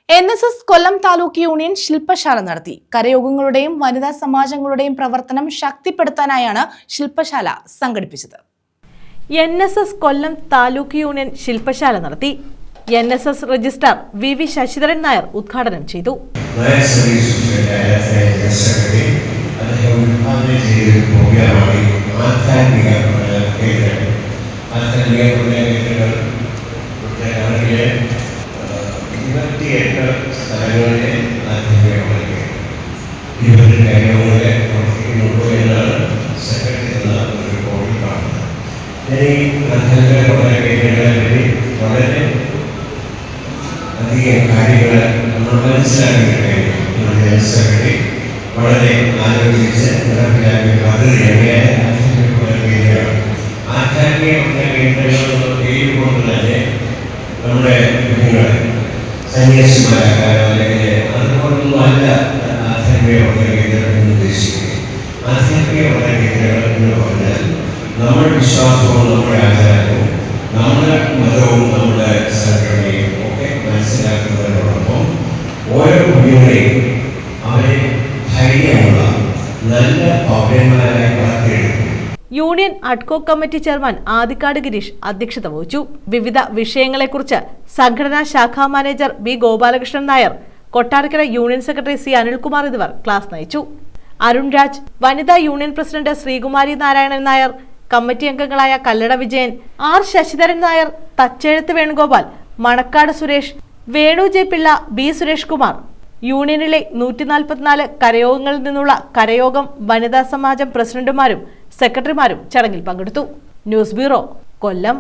NSS കൊല്ലം taluk union ശില്പശാല നടത്തി. കരയോഗങ്ങളുടെയും വനിതാ സമാജങ്ങളുടെയും പ്രവർത്തനം ശക്തിപ്പെടുത്താനായാണ് ശില്പശാല സംഘടിപ്പിച്ചത്. NSS കൊല്ലം താലൂക്ക് യൂണിയൻ ശില്പശാല നടത്തി. NSS registrar VV Sasidharan Nair ഉദ്ഘാടനം ചെയ്തു. സ്ഥലങ്ങളിലെ ആധ്യാത്മികമായി ഇവരുടെ കാര്യങ്ങളെ പ്രവർത്തിക്കുന്നുണ്ടോ എന്നാണ് സെക്രട്ടറി എന്ന ഒരു റിപ്പോർട്ടിൽ കാണുന്നത്. ഈ ആധ്യാത്മിക കേന്ദ്രങ്ങളെ പറ്റി വളരെ അധികം കാര്യങ്ങൾ നമ്മൾ മനസ്സിലാക്കേണ്ട കാര്യങ്ങൾ നമ്മുടെ സെക്രട്ടറി വളരെ ആലോചിച്ച് നടപ്പിലാക്കിയ പദ്ധതിയാണ് ആധ്യാത്മിക കേന്ദ്രങ്ങൾ. ആധ്യാത്മിക കേന്ദ്രങ്ങൾ പേര് കൊണ്ട് തന്നെ നമ്മുടെ കുഞ്ഞുങ്ങളെ സന്യാസിമാരാക്കാനോ അല്ലെങ്കിൽ അതുകൊണ്ടൊന്നും അല്ല ആധ്യാത്മിക പഠന കേന്ദ്രം എന്ന് ഉദ്ദേശിക്കുന്നത്. ആധ്യാത്മിക പഠന കേന്ദ്രങ്ങൾ എന്ന് പറഞ്ഞാൽ നമ്മുടെ വിശ്വാസവും നമ്മുടെ ആചാരവും നമ്മുടെ മതവും നമ്മുടെ സംഘടനയും ഒക്കെ മനസ്സിലാക്കുന്നതിനോടൊപ്പം ഓരോ കുഞ്ഞുങ്ങളെയും അവരെ ധൈര്യമുള്ള നല്ല പൗരന്മാരായി വളർത്തിയെടുക്കും. Union ad hoc committee chairman Adikkad Girish അധ്യക്ഷത വഹിച്ചു. വിവിധ വിഷയങ്ങളെക്കുറിച്ച് സംഘടനാ ശാഖാ manager B Gopalakrishnan Nair, Kottarakkara union secretary C Anilkumar എന്നിവർ ക്ലാസ് നയിച്ചു. അരുൺ രാജ്, വനിതാ union president Sreekumari Narayanan Nair, committee അംഗങ്ങളായ Kallada Vijayan, R Sasidharan Nair, Thachezhuthu Venugopal, Manakkad Suresh, Venu J Pillai, B Suresh Kumar, യൂണിയനിലെ 144 കരയോഗങ്ങളിൽ നിന്നുള്ള കരയോഗം വനിതാ സമാജം പ്രസിഡന്റുമാരും സെക്രട്ടറിമാരും ചടങ്ങിൽ പങ്കെടുത്തു. ന്യൂസ് ബ്യൂറോ, കൊല്ലം.